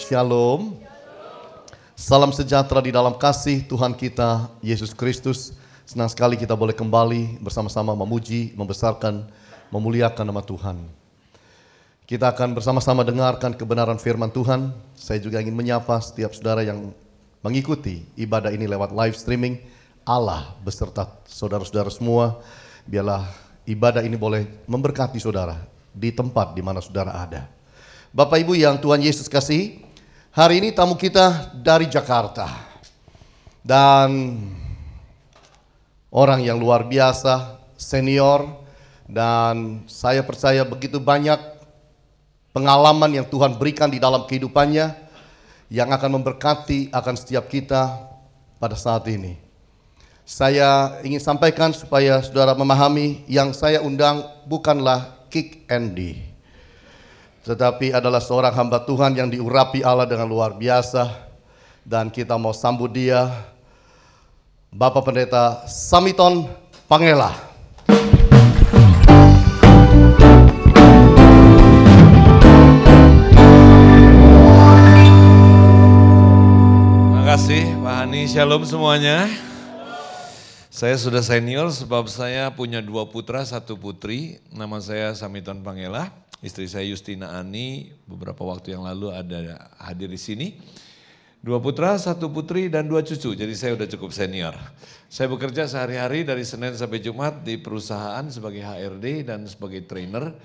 Shalom. Salam sejahtera di dalam kasih Tuhan kita Yesus Kristus. Senang sekali kita boleh kembali bersama-sama memuji, membesarkan, memuliakan nama Tuhan. Kita akan bersama-sama dengarkan kebenaran firman Tuhan. Saya juga ingin menyapa setiap saudara yang mengikuti ibadah ini lewat live streaming. Allah beserta saudara-saudara semua, biarlah ibadah ini boleh memberkati saudara di tempat di mana saudara ada. Bapak Ibu yang Tuhan Yesus kasihi, hari ini tamu kita dari Jakarta. Dan orang yang luar biasa, senior, dan saya percaya begitu banyak pengalaman yang Tuhan berikan di dalam kehidupannya yang akan memberkati akan setiap kita pada saat ini. Saya ingin sampaikan supaya saudara memahami, yang saya undang bukanlah Kick Andy, tetapi adalah seorang hamba Tuhan yang diurapi Allah dengan luar biasa. Dan kita mau sambut dia, Bapak Pendeta Samiton Pangela. Terima kasih Pak Hani, shalom semuanya. Saya sudah senior sebab saya punya 2 putra, 1 putri. Nama saya Samiton Pangela. Istri saya Justina Ani beberapa waktu yang lalu ada hadir di sini. 2 putra, 1 putri dan 2 cucu, jadi saya udah cukup senior. Saya bekerja sehari-hari dari Senin sampai Jumat di perusahaan sebagai HRD dan sebagai trainer.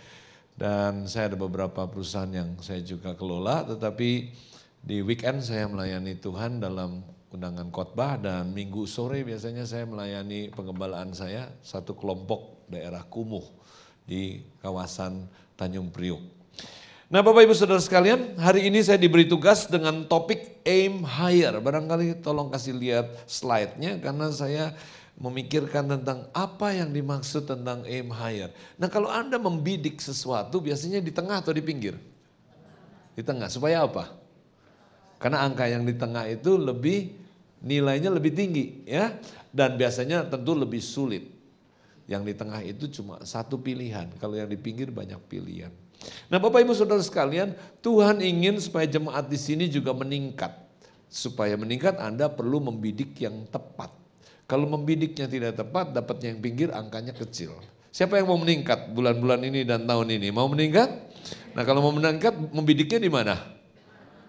Dan saya ada beberapa perusahaan yang saya juga kelola, tetapi di weekend saya melayani Tuhan dalam undangan khotbah, dan minggu sore biasanya saya melayani pengembalaan saya satu kelompok daerah kumuh di kawasan Tanjung Priuk. Nah Bapak Ibu Saudara sekalian, hari ini saya diberi tugas dengan topik Aim Higher. Barangkali tolong kasih lihat slide-nya karena saya memikirkan tentang apa yang dimaksud tentang Aim Higher. Nah kalau Anda membidik sesuatu biasanya di tengah atau di pinggir? Di tengah, supaya apa? Karena angka yang di tengah itu nilainya lebih tinggi ya, dan biasanya tentu lebih sulit. Yang di tengah itu cuma satu pilihan, kalau yang di pinggir banyak pilihan. Nah Bapak Ibu Saudara sekalian, Tuhan ingin supaya jemaat di sini juga meningkat. Supaya meningkat Anda perlu membidik yang tepat. Kalau membidiknya tidak tepat, dapatnya yang pinggir, angkanya kecil. Siapa yang mau meningkat bulan-bulan ini dan tahun ini? Mau meningkat? Nah kalau mau meningkat, membidiknya di mana?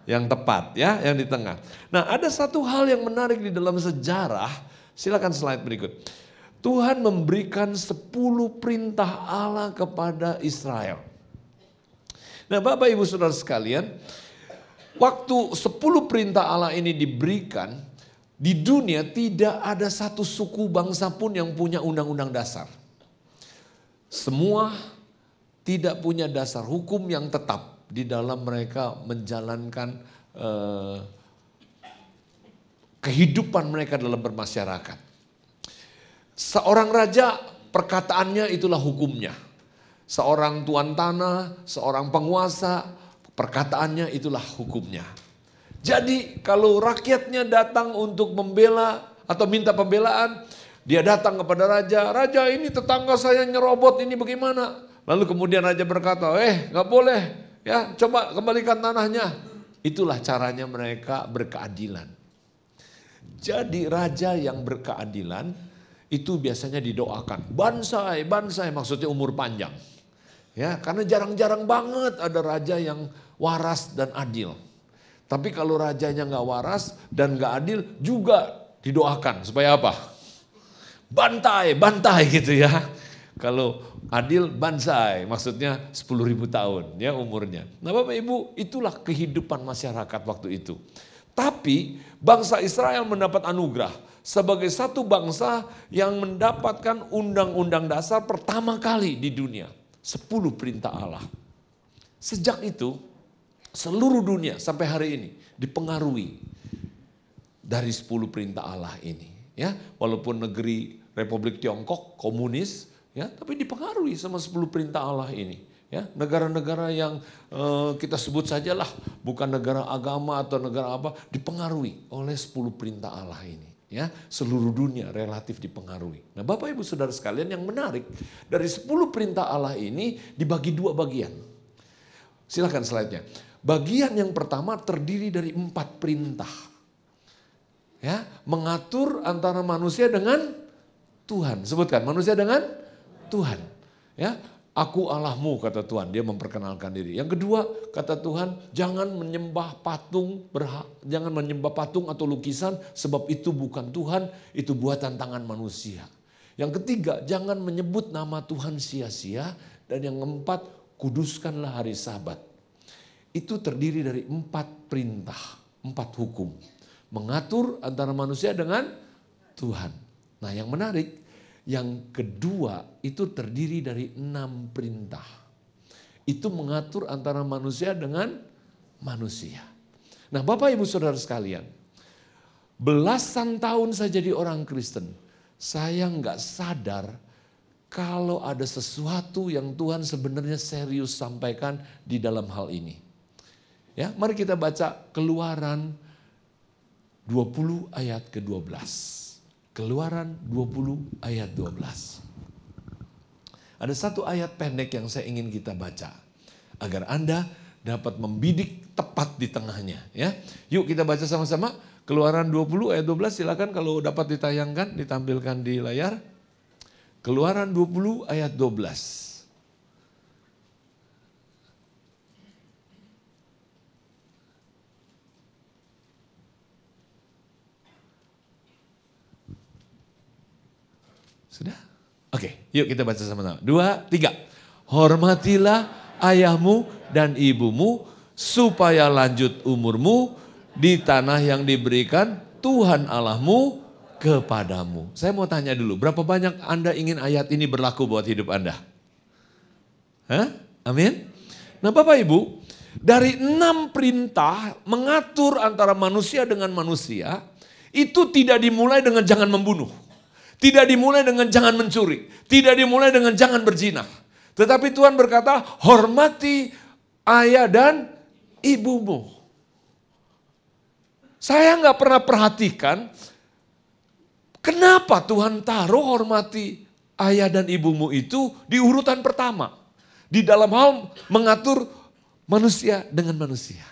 Yang tepat ya, yang di tengah. Nah ada satu hal yang menarik di dalam sejarah, silakan slide berikut. Tuhan memberikan 10 perintah Allah kepada Israel. Nah Bapak Ibu Saudara sekalian, waktu 10 perintah Allah ini diberikan, di dunia tidak ada satu suku bangsa pun yang punya undang-undang dasar. Semua tidak punya dasar hukum yang tetap di dalam mereka menjalankan kehidupan mereka dalam bermasyarakat. Seorang raja, perkataannya itulah hukumnya. Seorang tuan tanah, seorang penguasa, perkataannya itulah hukumnya. Jadi kalau rakyatnya datang untuk membela atau minta pembelaan, dia datang kepada raja, "Raja, ini tetangga saya nyerobot, ini bagaimana?" Lalu kemudian raja berkata, "Gak boleh, ya coba kembalikan tanahnya." Itulah caranya mereka berkeadilan. Jadi raja yang berkeadilan itu biasanya didoakan. Bansai, bansai, maksudnya umur panjang. Ya, karena jarang-jarang banget ada raja yang waras dan adil. Tapi kalau rajanya nggak waras dan nggak adil juga didoakan. Supaya apa? Bantai, bantai gitu ya. Kalau adil, bansai, maksudnya 10.000 tahun ya umurnya. Nah Bapak Ibu, itulah kehidupan masyarakat waktu itu. Tapi bangsa Israel mendapat anugerah sebagai satu bangsa yang mendapatkan undang-undang dasar pertama kali di dunia. 10 perintah Allah. Sejak itu seluruh dunia sampai hari ini dipengaruhi dari 10 perintah Allah ini. Ya, walaupun negeri Republik Tiongkok komunis, ya, tapi dipengaruhi sama 10 perintah Allah ini. Ya, negara-negara yang kita sebut sajalah bukan negara agama atau negara apa, dipengaruhi oleh 10 perintah Allah ini. Ya, seluruh dunia relatif dipengaruhi. Nah Bapak Ibu Saudara sekalian, yang menarik dari 10 perintah Allah ini dibagi 2 bagian. Silakan slide-nya. bagian yang pertama terdiri dari 4 perintah. Ya, mengatur antara manusia dengan Tuhan. Sebutkan, manusia dengan Tuhan. Ya, aku Allahmu kata Tuhan, dia memperkenalkan diri. Yang kedua kata Tuhan, jangan menyembah patung, jangan menyembah patung atau lukisan sebab itu bukan Tuhan, itu buatan tangan manusia. Yang ketiga, jangan menyebut nama Tuhan sia-sia. Dan yang keempat, kuduskanlah hari Sabat. Itu terdiri dari 4 perintah, 4 hukum. Mengatur antara manusia dengan Tuhan. Nah, yang menarik, yang kedua itu terdiri dari 6 perintah. Itu mengatur antara manusia dengan manusia. Nah, Bapak Ibu Saudara sekalian, belasan tahun saya jadi orang Kristen, saya nggak sadar kalau ada sesuatu yang Tuhan sebenarnya serius sampaikan di dalam hal ini. Ya, mari kita baca Keluaran 20 ayat ke-12. Keluaran 20 ayat 12. Ada satu ayat pendek yang saya ingin kita baca. Agar Anda dapat membidik tepat di tengahnya. Ya, yuk kita baca sama-sama. Keluaran 20 ayat 12, silakan kalau dapat ditayangkan, ditampilkan di layar. Keluaran 20 ayat 12. Sudah? Oke, yuk kita baca sama-sama. 2, 3. Hormatilah ayahmu dan ibumu supaya lanjut umurmu di tanah yang diberikan Tuhan Allahmu kepadamu. Saya mau tanya dulu, berapa banyak Anda ingin ayat ini berlaku buat hidup Anda? Hah? Amin? Nah Bapak Ibu, dari 6 perintah mengatur antara manusia dengan manusia, itu tidak dimulai dengan jangan membunuh. Tidak dimulai dengan jangan mencuri. Tidak dimulai dengan jangan berzina. Tetapi Tuhan berkata, hormati ayah dan ibumu. Saya nggak pernah perhatikan, kenapa Tuhan taruh hormati ayah dan ibumu itu di urutan pertama. Di dalam hal mengatur manusia dengan manusia.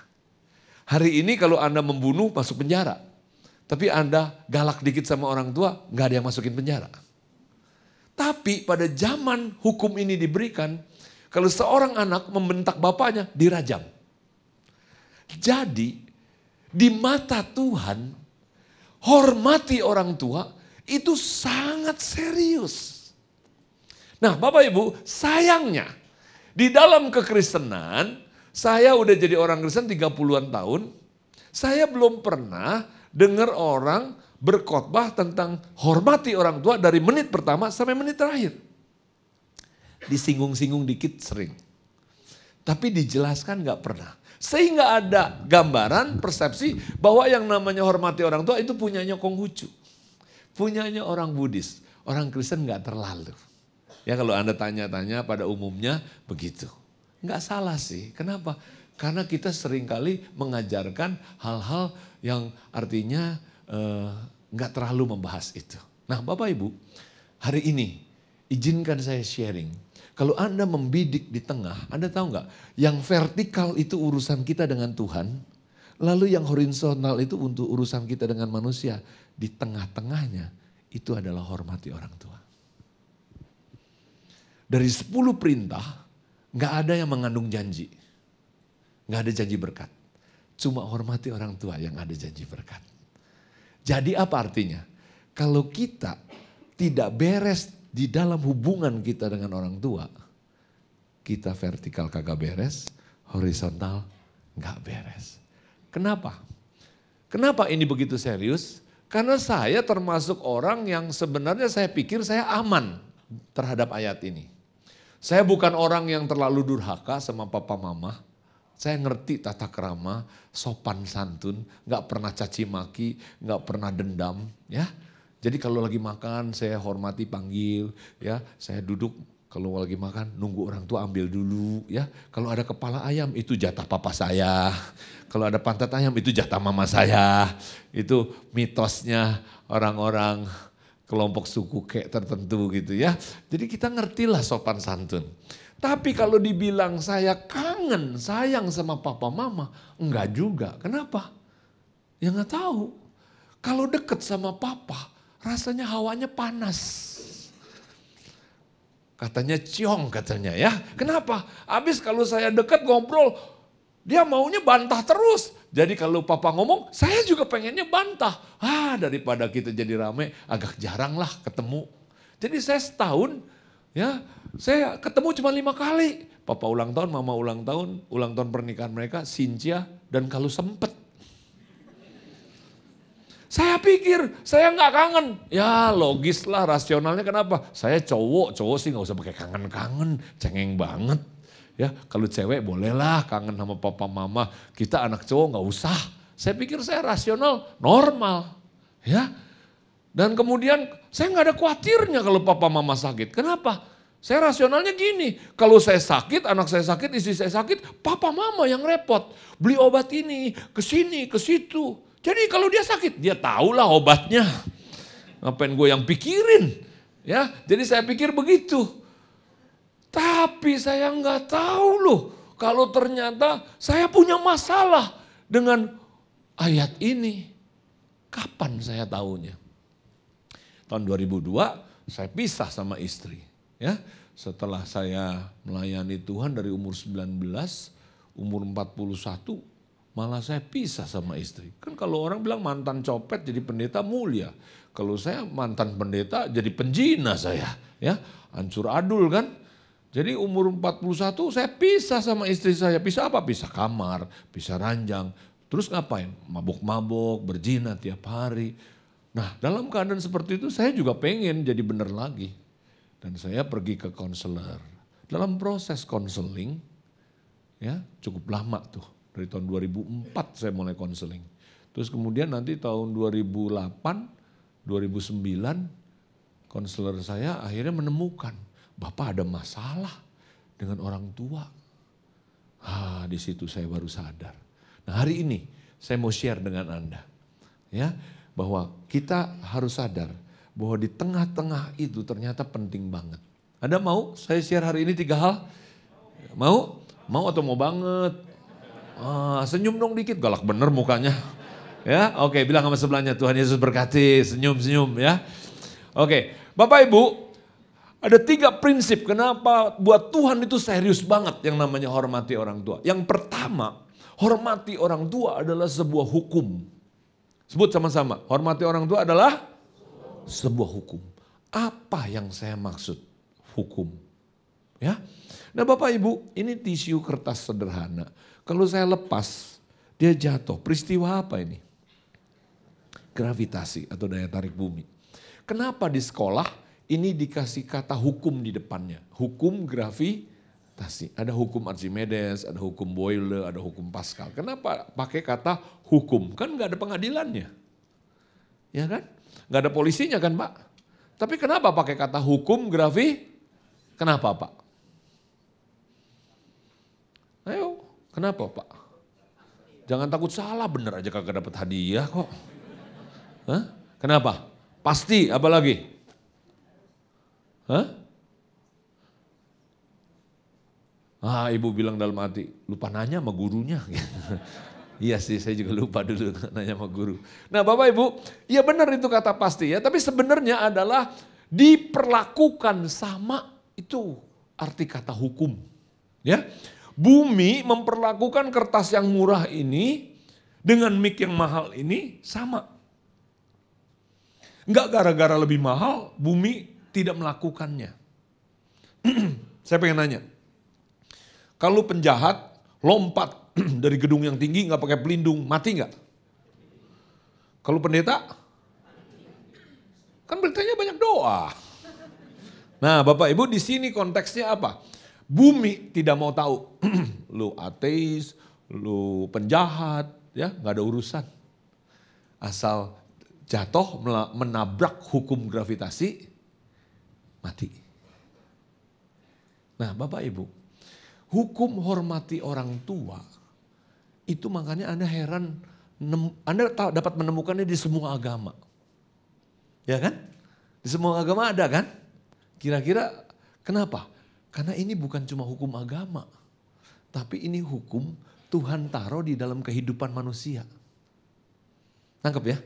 Hari ini kalau Anda membunuh, masuk penjara. Tapi Anda galak dikit sama orang tua, nggak ada yang masukin penjara. Tapi pada zaman hukum ini diberikan, kalau seorang anak membentak bapaknya, dirajam. Jadi, di mata Tuhan, hormati orang tua itu sangat serius. Nah Bapak Ibu, sayangnya, di dalam kekristenan, saya udah jadi orang Kristen 30-an tahun, saya belum pernah dengar orang berkhotbah tentang hormati orang tua dari menit pertama sampai menit terakhir. Disinggung-singgung dikit sering. Tapi dijelaskan gak pernah. Sehingga ada gambaran, persepsi bahwa yang namanya hormati orang tua itu punyanya Konghucu. Punyanya orang Buddhis. Orang Kristen gak terlalu. Ya kalau Anda tanya-tanya pada umumnya begitu. Gak salah sih. Kenapa? Karena kita seringkali mengajarkan hal-hal yang artinya nggak terlalu membahas itu. Nah Bapak Ibu, hari ini izinkan saya sharing. Kalau Anda membidik di tengah, Anda tahu nggak? Yang vertikal itu urusan kita dengan Tuhan. Lalu yang horizontal itu untuk urusan kita dengan manusia. Di tengah-tengahnya itu adalah hormati orang tua. Dari 10 perintah, nggak ada yang mengandung janji. Nggak ada janji berkat. Cuma hormati orang tua yang ada janji berkat. Jadi apa artinya? Kalau kita tidak beres di dalam hubungan kita dengan orang tua, kita vertikal kagak beres, horizontal nggak beres. Kenapa? Kenapa ini begitu serius? Karena saya termasuk orang yang sebenarnya saya pikir saya aman terhadap ayat ini. Saya bukan orang yang terlalu durhaka sama papa mama. Saya ngerti tata krama, sopan santun, gak pernah caci maki, gak pernah dendam. Ya, jadi kalau lagi makan saya hormati panggil, ya saya duduk kalau lagi makan nunggu orang tua ambil dulu. Ya, kalau ada kepala ayam itu jatah papa saya, kalau ada pantat ayam itu jatah mama saya. Itu mitosnya orang-orang kelompok suku kayak tertentu gitu ya. Jadi kita ngertilah sopan santun. Tapi kalau dibilang saya kangen, sayang sama papa mama, enggak juga. Kenapa? Ya nggak tahu. Kalau deket sama papa, rasanya hawanya panas. Katanya ciong katanya ya. Kenapa? Habis kalau saya deket ngobrol, dia maunya bantah terus. Jadi kalau papa ngomong, saya juga pengennya bantah. Daripada kita jadi rame, agak jarang lah ketemu. Jadi saya setahun, ya saya ketemu cuma 5 kali. Papa ulang tahun, mama ulang tahun pernikahan mereka, Cynthia, dan kalau sempet. Saya pikir, saya nggak kangen. Ya logis lah, rasionalnya kenapa? Saya cowok sih nggak usah pakai kangen-kangen, cengeng banget. Ya, kalau cewek bolehlah kangen sama papa mama, kita anak cowok nggak usah. Saya pikir saya rasional, normal. Ya, dan kemudian saya nggak ada khawatirnya kalau papa mama sakit. Kenapa? Saya rasionalnya gini, kalau saya sakit, anak saya sakit, istri saya sakit, papa mama yang repot. Beli obat ini, ke sini, ke situ. Jadi kalau dia sakit, dia tahulah obatnya. Ngapain gue yang pikirin? Ya, jadi saya pikir begitu. Tapi saya nggak tahu loh, kalau ternyata saya punya masalah dengan ayat ini. Kapan saya tahunya? Tahun 2002 saya pisah sama istri. Ya, setelah saya melayani Tuhan dari umur 19, umur 41, malah saya pisah sama istri. Kan kalau orang bilang mantan copet jadi pendeta mulia. Kalau saya mantan pendeta jadi penjina saya. Ya, hancur adul kan. Jadi umur 41 saya pisah sama istri saya. Pisah apa? Pisah kamar, pisah ranjang. Terus ngapain? Mabok-mabok, berzina tiap hari. Nah dalam keadaan seperti itu saya juga pengen jadi benar lagi. Dan saya pergi ke konselor. Dalam proses konseling, ya cukup lama tuh. Dari tahun 2004 saya mulai konseling. Terus kemudian nanti tahun 2008, 2009 konselor saya akhirnya menemukan, Bapak ada masalah dengan orang tua. Di situ saya baru sadar. Nah hari ini saya mau share dengan Anda. Ya, bahwa kita harus sadar bahwa di tengah-tengah itu ternyata penting banget. Anda mau saya share hari ini 3 hal? Mau? Mau atau mau banget? Senyum dong dikit, galak bener mukanya. Ya, oke, bilang sama sebelahnya, Tuhan Yesus berkati, senyum-senyum ya. Oke, Bapak Ibu, ada 3 prinsip kenapa buat Tuhan itu serius banget yang namanya hormati orang tua. Yang pertama, hormati orang tua adalah sebuah hukum. Sebut sama-sama, hormati orang tua adalah sebuah hukum. Apa yang saya maksud hukum? Ya. Nah Bapak Ibu, ini tisu kertas sederhana. Kalau saya lepas, dia jatuh. Peristiwa apa ini? Gravitasi atau daya tarik bumi. Kenapa di sekolah ini dikasih kata hukum di depannya? Hukum gravitasi. Ada hukum Archimedes, ada hukum Boyle, ada hukum Pascal. Kenapa pakai kata hukum? Kan nggak ada pengadilannya. Ya kan? Nggak ada polisinya kan Pak? Tapi kenapa pakai kata hukum Kenapa Pak? Ayo. Kenapa Pak? Jangan takut salah, bener aja kagak dapat hadiah kok. Hah? Kenapa? Pasti, apa lagi? Hah? Ibu bilang dalam hati, lupa nanya sama gurunya. Iya sih, saya juga lupa dulu nanya sama guru. Nah Bapak Ibu, ya benar itu kata pasti ya. Tapi sebenarnya adalah diperlakukan sama, itu arti kata hukum. Ya. Bumi memperlakukan kertas yang murah ini dengan mic yang mahal ini sama. Enggak gara-gara lebih mahal, bumi tidak melakukannya. Saya pengen nanya, kalau penjahat lompat dari gedung yang tinggi nggak pakai pelindung, mati nggak? Kalau pendeta, kan beritanya banyak doa. Nah Bapak Ibu di sini konteksnya apa? Bumi tidak mau tahu, lu ateis, lu penjahat, ya nggak ada urusan. Asal jatuh menabrak hukum gravitasi, mati. Nah Bapak Ibu, hukum hormati orang tua, itu makanya Anda heran, Anda dapat menemukannya di semua agama. Ya kan? Di semua agama ada kan? Kira-kira kenapa? Karena ini bukan cuma hukum agama. Tapi ini hukum Tuhan taruh di dalam kehidupan manusia. Nangkep ya?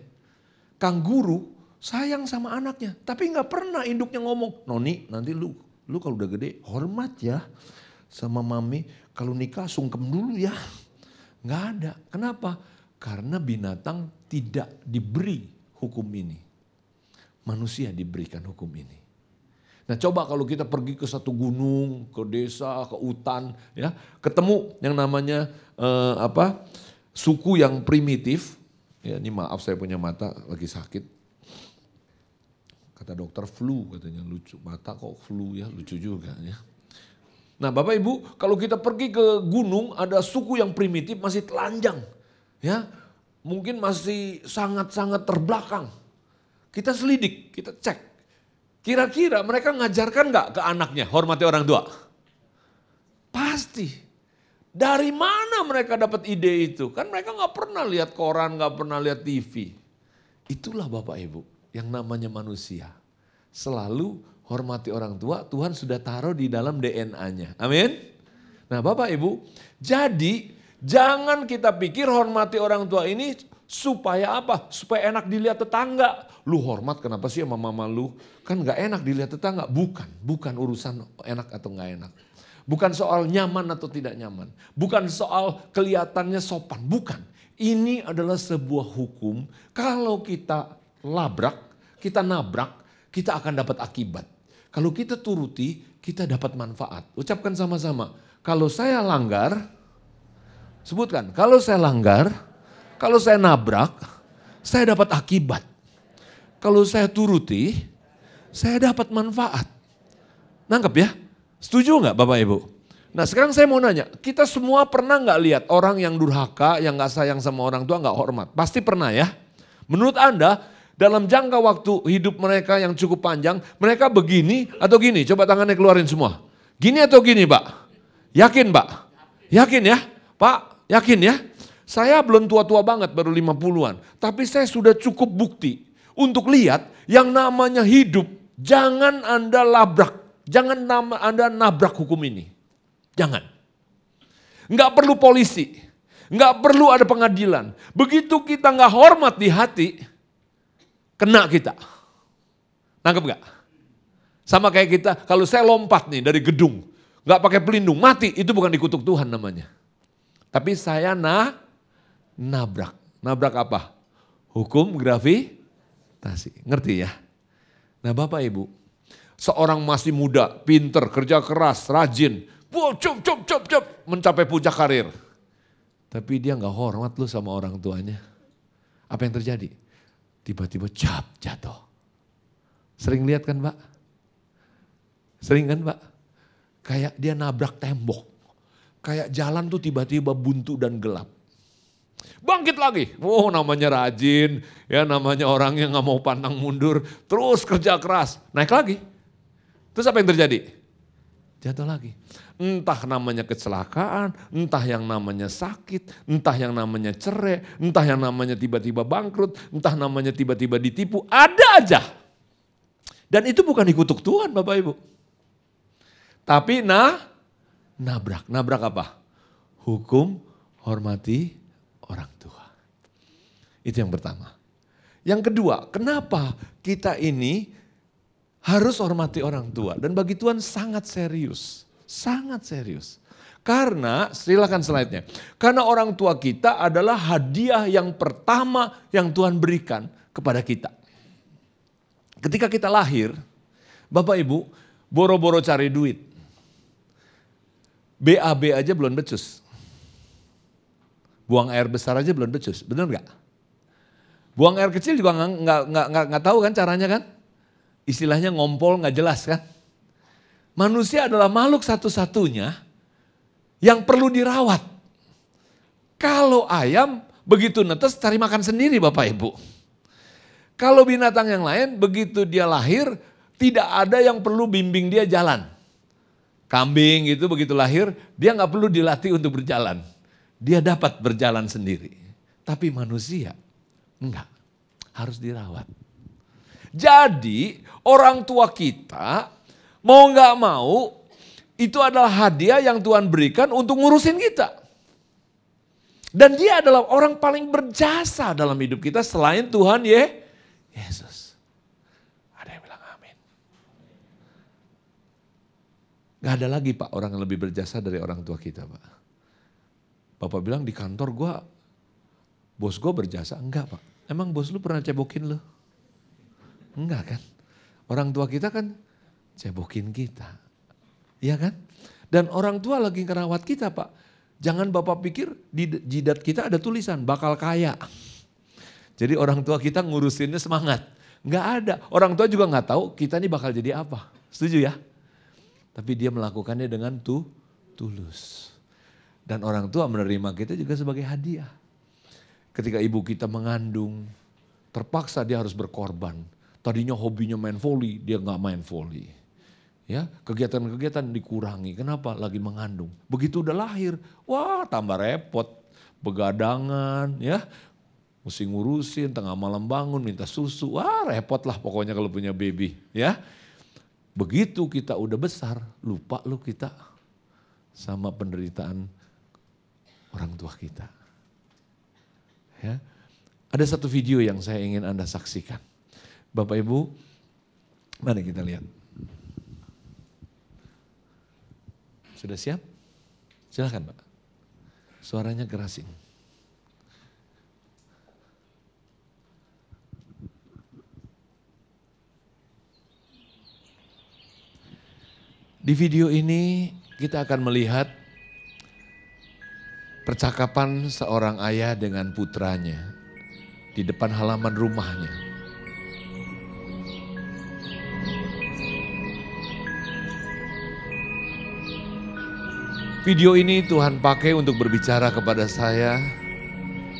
Kang guru sayang sama anaknya. Tapi gak pernah induknya ngomong, Noni nanti lu kalau udah gede hormat ya sama mami. Kalau nikah sungkem dulu ya. Gak ada. Kenapa? Karena binatang tidak diberi hukum ini. Manusia diberikan hukum ini. Nah coba kalau kita pergi ke satu gunung, ke desa, ke hutan, ya ketemu yang namanya suku yang primitif. Ya ini maaf saya punya mata lagi sakit. Kata dokter flu katanya, lucu mata kok flu ya, lucu juga ya. Nah Bapak Ibu kalau kita pergi ke gunung ada suku yang primitif masih telanjang. Ya mungkin masih sangat-sangat terbelakang. Kita selidik, kita cek. Kira-kira mereka ngajarkan gak ke anaknya hormati orang tua? Pasti. Dari mana mereka dapat ide itu? Kan mereka gak pernah lihat koran, gak pernah lihat TV. Itulah Bapak Ibu yang namanya manusia. Selalu hormati orang tua, Tuhan sudah taruh di dalam DNA-nya. Amin. Nah Bapak Ibu, jadi jangan kita pikir hormati orang tua ini supaya apa? Supaya enak dilihat tetangga. Lu hormat kenapa sih sama mama lu? Kan gak enak dilihat tetangga. Bukan urusan enak atau gak enak. Bukan soal nyaman atau tidak nyaman. Bukan soal kelihatannya sopan. Bukan. Ini adalah sebuah hukum. Kalau kita nabrak, kita akan dapat akibat. Kalau kita turuti, kita dapat manfaat. Ucapkan sama-sama. Kalau saya langgar, sebutkan. Kalau saya langgar, kalau saya nabrak, saya dapat akibat. Kalau saya turuti, saya dapat manfaat. Nangkep ya? Setuju nggak Bapak Ibu? Nah sekarang saya mau nanya, kita semua pernah nggak lihat orang yang durhaka, yang nggak sayang sama orang tua, nggak hormat? Pasti pernah ya. Menurut Anda, dalam jangka waktu hidup mereka yang cukup panjang, mereka begini atau gini? Coba tangannya keluarin semua. Gini atau gini Pak? Yakin Pak? Yakin ya? Pak, yakin ya? Saya belum tua-tua banget, baru 50-an. Tapi saya sudah cukup bukti untuk lihat yang namanya hidup. Jangan Anda labrak, jangan Anda nabrak hukum ini. Jangan. Nggak perlu polisi, nggak perlu ada pengadilan. Begitu kita nggak hormat di hati, kena kita. Nangkep nggak? Sama kayak kita, kalau saya lompat nih dari gedung, nggak pakai pelindung, mati. Itu bukan dikutuk Tuhan namanya. Tapi saya nabrak. Nabrak apa? Hukum gravitasi. Ngerti ya? Nah Bapak Ibu, seorang masih muda, pinter, kerja keras, rajin. Cop, mencapai puncak karir. Tapi dia gak hormat lu sama orang tuanya. Apa yang terjadi? Tiba-tiba jatuh. Sering lihat kan Pak? Sering kan Pak? Kayak dia nabrak tembok. Kayak jalan tuh tiba-tiba buntu dan gelap. Bangkit lagi, namanya rajin, ya namanya orang yang gak mau pantang mundur, terus kerja keras, naik lagi. Terus apa yang terjadi? Jatuh lagi. Entah namanya kecelakaan, entah yang namanya sakit, entah yang namanya cerai, entah yang namanya tiba-tiba bangkrut, entah namanya tiba-tiba ditipu, ada aja. Dan itu bukan dikutuk Tuhan Bapak Ibu. Tapi nabrak apa? Hukum hormati orang tua. Itu yang pertama. Yang kedua, kenapa kita ini harus hormati orang tua? Dan bagi Tuhan sangat serius. Sangat serius. Karena, silakan slide-nya. Karena orang tua kita adalah hadiah yang pertama yang Tuhan berikan kepada kita. Ketika kita lahir, Bapak Ibu boro-boro cari duit. BAB aja belum becus. Buang air besar aja belum becus, benar nggak? Buang air kecil juga nggak tahu kan caranya kan? Istilahnya ngompol nggak jelas kan? Manusia adalah makhluk satu-satunya yang perlu dirawat. Kalau ayam begitu netes cari makan sendiri Bapak Ibu. Kalau binatang yang lain begitu dia lahir tidak ada yang perlu bimbing dia jalan. Kambing itu begitu lahir dia nggak perlu dilatih untuk berjalan. Dia dapat berjalan sendiri. Tapi manusia enggak, harus dirawat. Jadi orang tua kita mau nggak mau itu adalah hadiah yang Tuhan berikan untuk ngurusin kita. Dan dia adalah orang paling berjasa dalam hidup kita selain Tuhan Yesus. Ada yang bilang amin. Gak ada lagi Pak orang yang lebih berjasa dari orang tua kita Pak. Bapak bilang di kantor bos gue berjasa. Enggak Pak, emang bos lu pernah cebokin lu? Enggak kan. Orang tua kita kan cebokin kita. Iya kan? Dan orang tua lagi ngerawat kita Pak. Jangan Bapak pikir di jidat kita ada tulisan bakal kaya. Jadi orang tua kita ngurusinnya semangat. Enggak ada. Orang tua juga nggak tahu kita ini bakal jadi apa. Setuju ya? Tapi dia melakukannya dengan tulus. Dan orang tua menerima kita juga sebagai hadiah. Ketika ibu kita mengandung, terpaksa dia harus berkorban. Tadinya hobinya main voli, dia nggak main voli. Ya, kegiatan-kegiatan dikurangi. Kenapa? Lagi mengandung. Begitu udah lahir, wah tambah repot. Begadangan, ya. Mesti ngurusin, tengah malam bangun, minta susu. Wah repot lah pokoknya kalau punya baby. Ya. Begitu kita udah besar, lupa lu kita sama penderitaan orang tua kita. Ya. Ada satu video yang saya ingin Anda saksikan. Bapak Ibu, mari kita lihat. Sudah siap? Silakan Pak. Suaranya kerasin. Di video ini kita akan melihat percakapan seorang ayah dengan putranya di depan halaman rumahnya. Video ini Tuhan pakai untuk berbicara kepada saya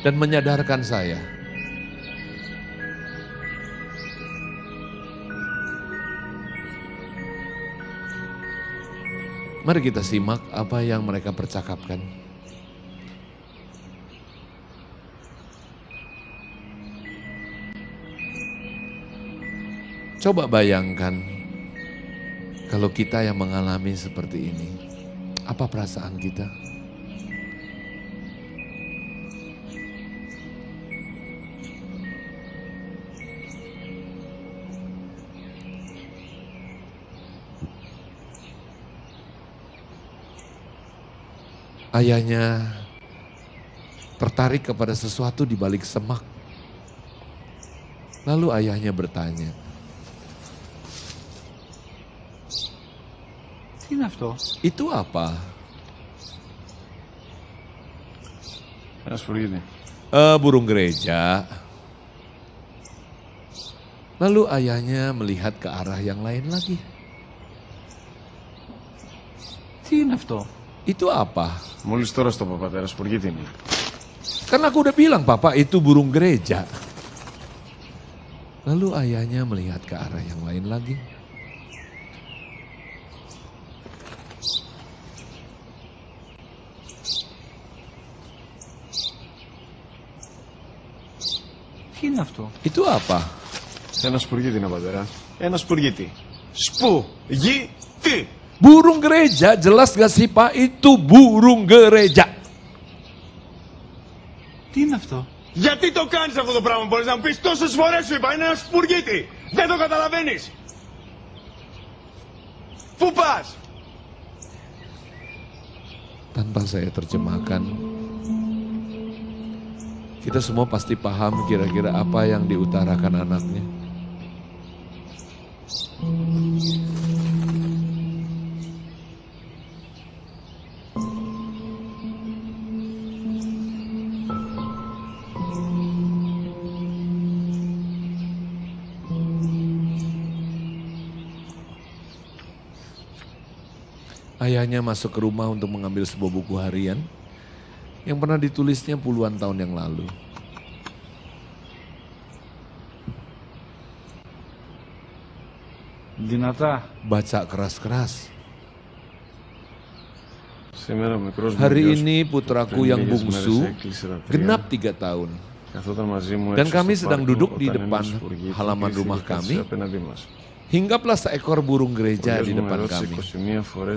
dan menyadarkan saya. Mari kita simak apa yang mereka percakapkan. Coba bayangkan kalau kita yang mengalami seperti ini. Apa perasaan kita? Ayahnya tertarik kepada sesuatu di balik semak. Lalu ayahnya bertanya, itu apa? Burung gereja. Lalu ayahnya melihat ke arah yang lain lagi. Itu apa? Kan aku udah bilang Papa itu burung gereja. Lalu ayahnya melihat ke arah yang lain lagi. Itu apa? Burung gereja, jelas gak sih Pak? Itu burung gereja. Γιατί το κάνεις αυτό το πράγμα, μπορείς να μου πεις τόσες φορές σου είπα, είναι ένα σπουργίτη. Δεν το καταλαβαίνεις. Πού πας? Tanpa saya terjemahkan, kita semua pasti paham kira-kira apa yang diutarakan anaknya. Ayahnya masuk ke rumah untuk mengambil sebuah buku harian yang pernah ditulisnya puluhan tahun yang lalu. Δυνατά. Baca keras-keras. Hari ini putraku yang bungsu genap 3 tahun. Dan kami sedang duduk di depan halaman rumah kami. Hinggaplah seekor burung gereja di depan kami.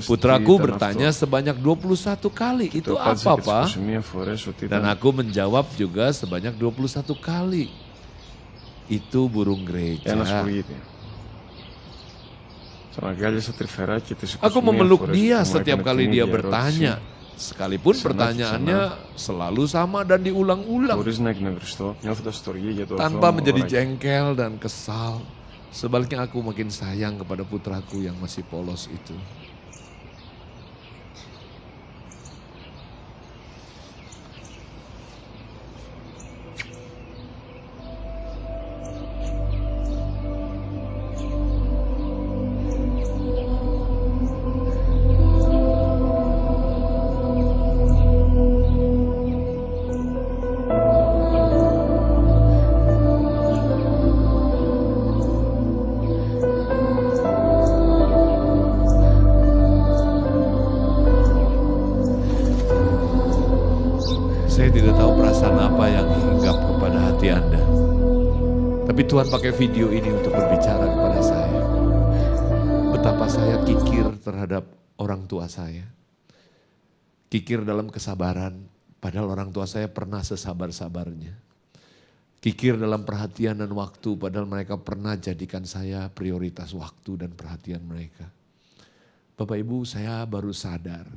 Putraku bertanya sebanyak 21 kali, itu apa Pak? Dan aku menjawab juga sebanyak 21 kali. Itu burung gereja. Aku memeluk dia setiap kali dia bertanya. Sekalipun pertanyaannya selalu sama dan diulang-ulang. Tanpa menjadi jengkel dan kesal. Sebaliknya aku makin sayang kepada putraku yang masih polos itu. Saya tidak tahu perasaan apa yang hinggap kepada hati Anda. Tapi Tuhan pakai video ini untuk berbicara kepada saya. Betapa saya kikir terhadap orang tua saya. Kikir dalam kesabaran, padahal orang tua saya pernah sesabar-sabarnya. Kikir dalam perhatian dan waktu, padahal mereka pernah jadikan saya prioritas waktu dan perhatian mereka. Bapak Ibu, saya baru sadar.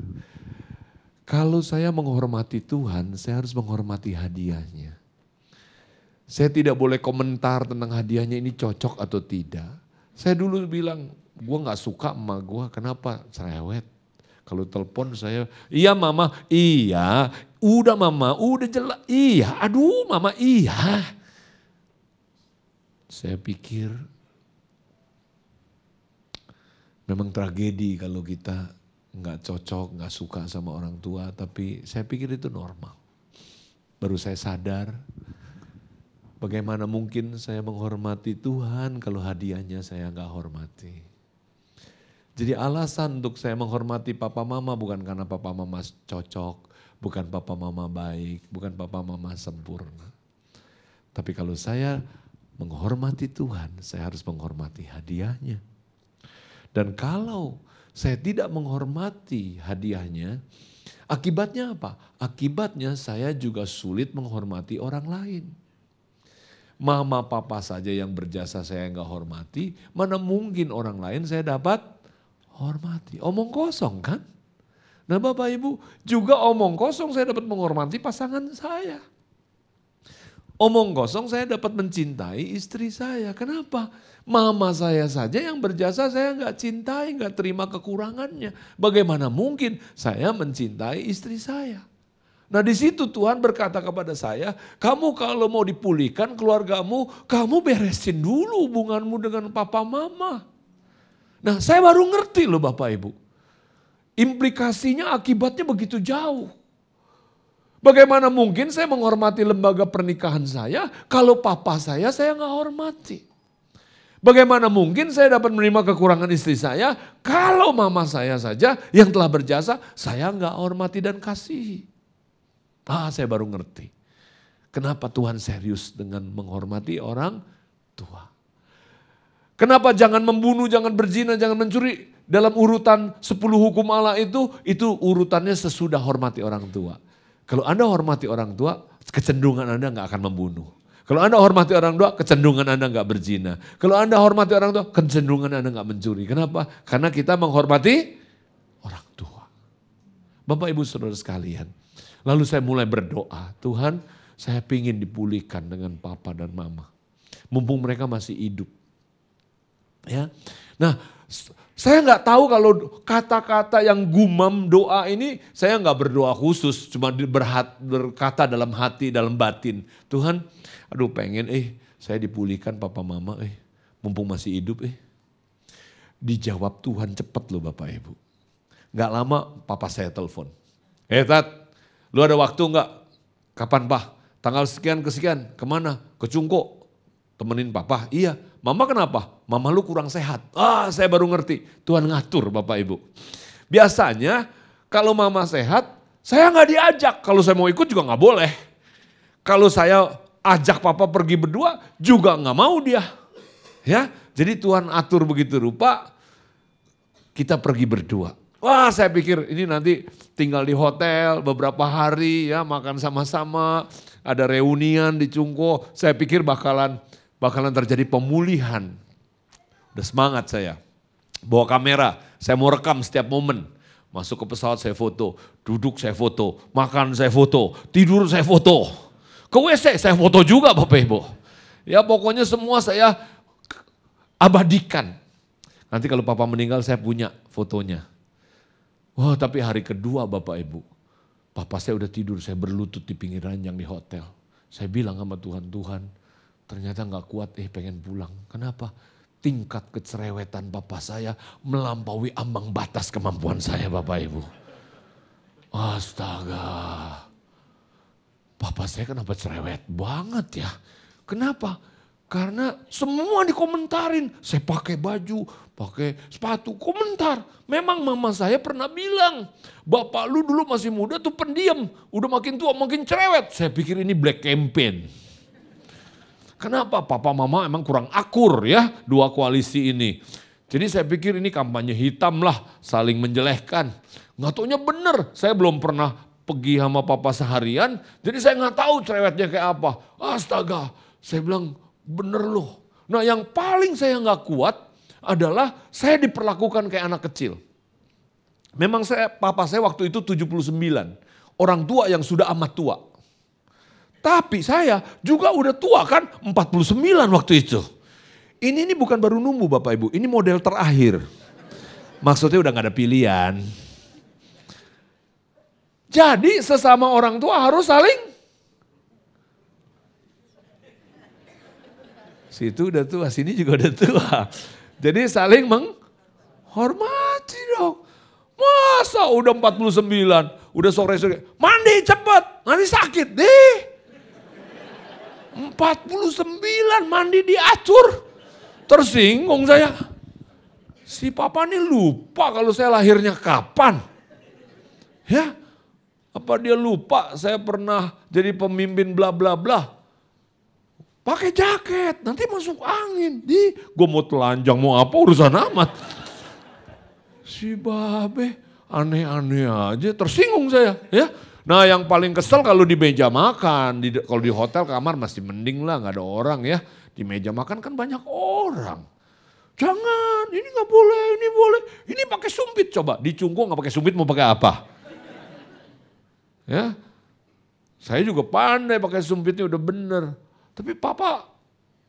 Kalau saya menghormati Tuhan, saya harus menghormati hadiahnya. Saya tidak boleh komentar tentang hadiahnya ini cocok atau tidak. Saya dulu bilang, gue gak suka emak gue, kenapa? Cerewet. Kalau telepon saya, iya mama, iya. Udah mama, udah jelas, iya. Aduh mama, iya. Saya pikir, memang tragedi kalau kita nggak cocok, nggak suka sama orang tua, tapi saya pikir itu normal. Baru saya sadar, bagaimana mungkin saya menghormati Tuhan kalau hadiahnya saya nggak hormati. Jadi alasan untuk saya menghormati papa mama bukan karena papa mama cocok, bukan papa mama baik, bukan papa mama sempurna. Tapi kalau saya menghormati Tuhan, saya harus menghormati hadiahnya. Dan kalau saya tidak menghormati hadiahnya, akibatnya apa? Akibatnya saya juga sulit menghormati orang lain. Mama papa saja yang berjasa saya nggak hormati, mana mungkin orang lain saya dapat hormati. Omong kosong kan? Nah Bapak Ibu, juga omong kosong saya dapat menghormati pasangan saya. Omong kosong saya dapat mencintai istri saya. Kenapa? Mama saya saja yang berjasa saya nggak cintai, nggak terima kekurangannya. Bagaimana mungkin saya mencintai istri saya? Nah di situ Tuhan berkata kepada saya, kamu kalau mau dipulihkan keluargamu, kamu beresin dulu hubunganmu dengan papa mama. Nah saya baru ngerti loh Bapak Ibu. Implikasinya akibatnya begitu jauh. Bagaimana mungkin saya menghormati lembaga pernikahan saya kalau papa saya nggak hormati. Bagaimana mungkin saya dapat menerima kekurangan istri saya kalau mama saya saja yang telah berjasa saya nggak hormati dan kasihi. Saya baru ngerti. Kenapa Tuhan serius dengan menghormati orang tua. Kenapa jangan membunuh, jangan berzina, jangan mencuri. Dalam urutan 10 hukum Allah itu urutannya sesudah hormati orang tua. Kalau Anda hormati orang tua, kecenderungan Anda nggak akan membunuh. Kalau Anda hormati orang tua, kecenderungan Anda nggak berzina. Kalau Anda hormati orang tua, kecenderungan Anda nggak mencuri. Kenapa? Karena kita menghormati orang tua. Bapak Ibu Saudara sekalian. Lalu saya mulai berdoa, Tuhan saya ingin dipulihkan dengan papa dan mama. Mumpung mereka masih hidup. Ya, nah saya nggak tahu kalau kata-kata yang gumam doa ini saya nggak berdoa khusus, cuma berkata dalam hati, dalam batin. Tuhan, aduh pengen saya dipulihkan papa mama mumpung masih hidup Dijawab Tuhan cepat loh Bapak Ibu. Nggak lama papa saya telepon. Tat, lu ada waktu nggak? Kapan Pak? Tanggal sekian ke sekian, kemana? Ke Cungko. Temenin papa, iya. Mama kenapa? Mama lu kurang sehat. Saya baru ngerti. Tuhan ngatur Bapak Ibu. Biasanya kalau mama sehat, saya nggak diajak. Kalau saya mau ikut juga nggak boleh. Kalau saya ajak papa pergi berdua juga nggak mau dia. Ya, jadi Tuhan atur begitu rupa kita pergi berdua. Wah, saya pikir ini nanti tinggal di hotel beberapa hari ya, makan sama-sama, ada reunian di Cungko. Saya pikir bakalan terjadi pemulihan. Udah semangat saya. Bawa kamera, saya mau rekam setiap momen. Masuk ke pesawat saya foto, duduk saya foto, makan saya foto, tidur saya foto. Ke WC saya foto juga Bapak Ibu. Ya pokoknya semua saya abadikan. Nanti kalau papa meninggal saya punya fotonya. Wah tapi hari kedua Bapak Ibu, papa saya udah tidur, saya berlutut di pinggir ranjang di hotel. Saya bilang sama Tuhan, Tuhan ternyata gak kuat pengen pulang. Kenapa? Tingkat kecerewetan papa saya melampaui ambang batas kemampuan saya Bapak Ibu. Astaga. Papa saya kenapa cerewet banget ya. Kenapa? Karena semua dikomentarin. Saya pakai baju, pakai sepatu, komentar. Memang mama saya pernah bilang, bapak lu dulu masih muda tuh pendiam. Udah makin tua makin cerewet. Saya pikir ini black campaign. Kenapa? Papa mama emang kurang akur ya dua koalisi ini. Jadi saya pikir ini kampanye hitam lah, saling menjelekkan. Nggak taunya bener, saya belum pernah pergi sama papa seharian. Jadi saya nggak tahu cerewetnya kayak apa. Astaga, saya bilang bener loh. Nah yang paling saya nggak kuat adalah saya diperlakukan kayak anak kecil. Memang papa saya waktu itu 79, orang tua yang sudah amat tua. Tapi saya juga udah tua kan, 49 waktu itu. Ini bukan baru numbuh Bapak Ibu, ini model terakhir. Maksudnya udah gak ada pilihan. Jadi sesama orang tua harus saling. Situ udah tua, sini juga udah tua. Jadi saling menghormati dong. Masa udah 49, udah sore-sore, mandi cepet, nanti sakit deh. 49 mandi diatur. Tersinggung saya. Si papa ini lupa kalau saya lahirnya kapan. Ya, apa dia lupa saya pernah jadi pemimpin bla bla bla. Pakai jaket, nanti masuk angin. Gue mau telanjang mau apa urusan amat. Si babe aneh-aneh aja, tersinggung saya ya. Nah yang paling kesel kalau di meja makan, kalau di hotel kamar masih mending lah gak ada orang ya. Di meja makan kan banyak orang. Jangan, ini gak boleh, ini boleh. Ini pakai sumpit coba, di Cungko gak pakai sumpit mau pakai apa? Ya, saya juga pandai pakai sumpitnya udah bener. Tapi papa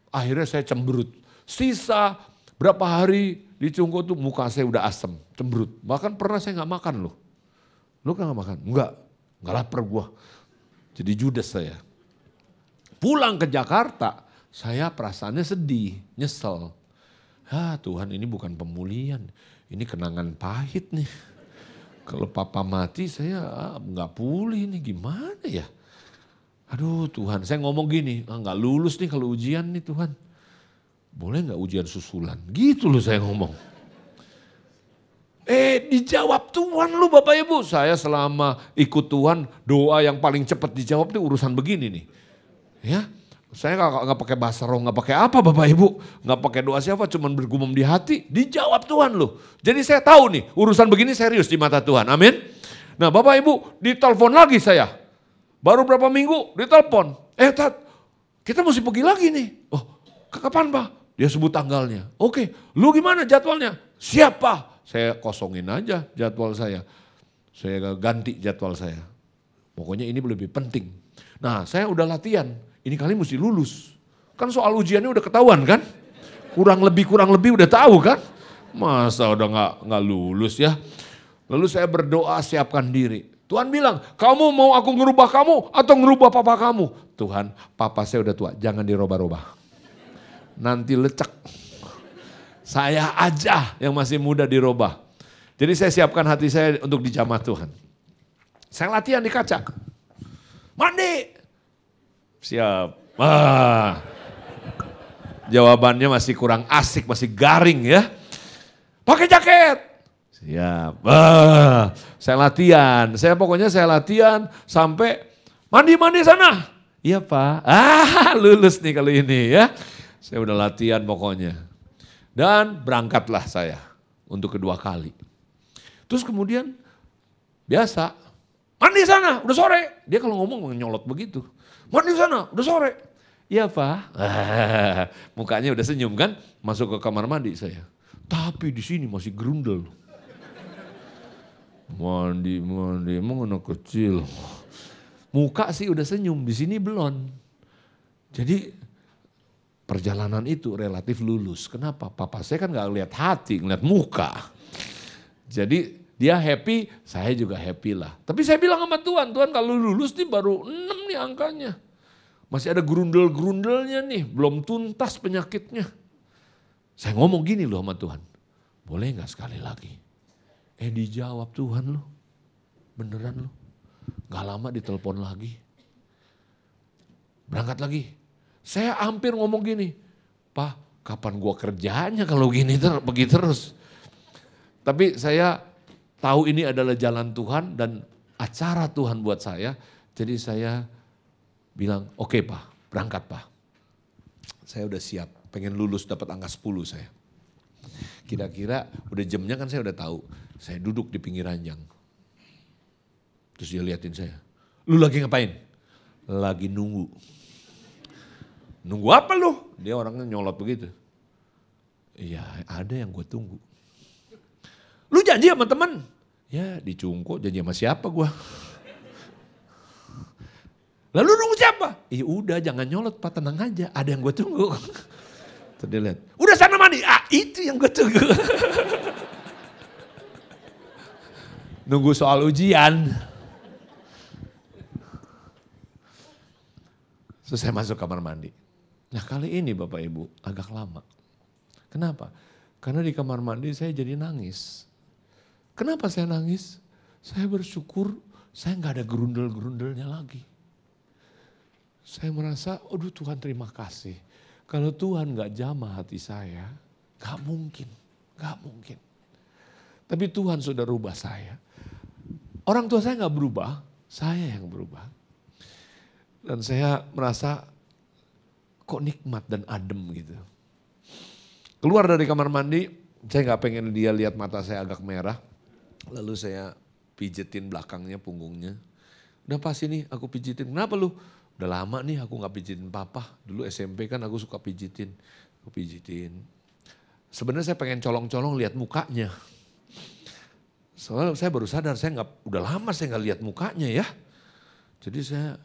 akhirnya saya cemberut. Sisa berapa hari di Cungko tuh muka saya udah asem, cemberut. Bahkan pernah saya gak makan loh. Lu kan gak makan? Enggak lapar gua. Jadi judes saya. Pulang ke Jakarta, saya perasaannya sedih, nyesel. Ya Tuhan ini bukan pemulihan, ini kenangan pahit nih. Kalau papa mati saya nggak pulih nih gimana ya. Aduh Tuhan, saya ngomong gini, nggak lulus nih kalau ujian nih Tuhan. Boleh nggak ujian susulan? Gitu loh saya ngomong. Dijawab Tuhan lu Bapak Ibu. Saya selama ikut Tuhan doa yang paling cepat dijawab itu urusan begini nih. Ya, saya nggak pakai bahasa roh, nggak pakai apa Bapak Ibu, nggak pakai doa siapa, cuman bergumam di hati, dijawab Tuhan loh. Jadi saya tahu nih urusan begini serius di mata Tuhan, amin. Nah Bapak Ibu ditelepon lagi saya, baru berapa minggu ditelepon, Tat, kita mesti pergi lagi nih. Oh, kapan Pak? Dia sebut tanggalnya. Oke, lu gimana jadwalnya? Siapa? Saya kosongin aja jadwal saya. Saya ganti jadwal saya. Pokoknya ini lebih penting. Nah saya udah latihan, ini kali mesti lulus. Kan soal ujiannya udah ketahuan kan? Kurang lebih udah tahu kan? Masa udah nggak lulus ya? Lalu saya berdoa siapkan diri. Tuhan bilang, kamu mau aku ngerubah kamu atau ngerubah papa kamu? Tuhan, papa saya udah tua, jangan dirubah-rubah. Nanti lecek. Saya aja yang masih muda dirubah. Jadi saya siapkan hati saya untuk dijamah Tuhan. Saya latihan di kaca. Mandi. Siap. Jawabannya masih kurang asik, masih garing ya. Pakai jaket. Siap. Saya latihan. Saya latihan sampai mandi sana. Iya Pak, lulus nih kali ini ya. Saya udah latihan pokoknya. Dan berangkatlah saya untuk kedua kali. Terus kemudian biasa, mandi sana, udah sore. Dia kalau ngomong nyolot begitu. Mandi sana, udah sore. Iya Pak, mukanya udah senyum kan, masuk ke kamar mandi saya. Tapi di sini masih gerundel. Mandi, emang anak kecil. Muka sih udah senyum, di sini belum. Jadi perjalanan itu relatif lulus. Kenapa? Papa saya kan gak ngeliat hati, ngeliat muka. Jadi dia happy, saya juga happy lah. Tapi saya bilang sama Tuhan, Tuhan kalau lulus nih baru 6 nih angkanya. Masih ada gerundel-gerundelnya nih, belum tuntas penyakitnya. Saya ngomong gini loh sama Tuhan, boleh gak sekali lagi? Dijawab Tuhan loh, beneran loh. Gak lama ditelepon lagi. Berangkat lagi. Saya hampir ngomong gini, Pak kapan gua kerjanya kalau gini pergi terus. Tapi saya tahu ini adalah jalan Tuhan dan acara Tuhan buat saya. Jadi saya bilang, oke Pak, berangkat Pak. Saya udah siap, pengen lulus dapat angka 10 saya. Kira-kira udah jamnya kan saya udah tahu. Saya duduk di pinggir ranjang. Terus dia liatin saya. Lu lagi ngapain? Lagi nunggu. Nunggu apa lu? Dia orangnya nyolot begitu. Iya ada yang gue tunggu. Lu janji sama temen? Ya dicungkuk, janji sama siapa gue? Lalu nunggu siapa? Iya udah jangan nyolot Pak, tenang aja. Ada yang gue tunggu. Terus dia lihat, udah sana mandi. Itu yang gue tunggu. Nunggu soal ujian. Terus saya masuk kamar mandi. Nah kali ini Bapak Ibu agak lama. Kenapa? Karena di kamar mandi saya jadi nangis. Kenapa saya nangis? Saya bersyukur saya gak ada gerundel-gerundelnya lagi. Saya merasa, aduh Tuhan terima kasih. Kalau Tuhan gak jamah hati saya, gak mungkin. Tapi Tuhan sudah rubah saya. Orang tua saya gak berubah, saya yang berubah. Dan saya merasa kok nikmat dan adem gitu. Keluar dari kamar mandi, saya gak pengen dia lihat mata saya agak merah. Lalu saya pijetin belakangnya, punggungnya. Udah pas ini aku pijitin, kenapa lu? Udah lama nih aku gak pijitin papa. Dulu SMP kan aku suka pijitin. Aku pijitin. Sebenarnya saya pengen colong-colong lihat mukanya. Soalnya saya baru sadar, udah lama saya gak lihat mukanya ya. Jadi saya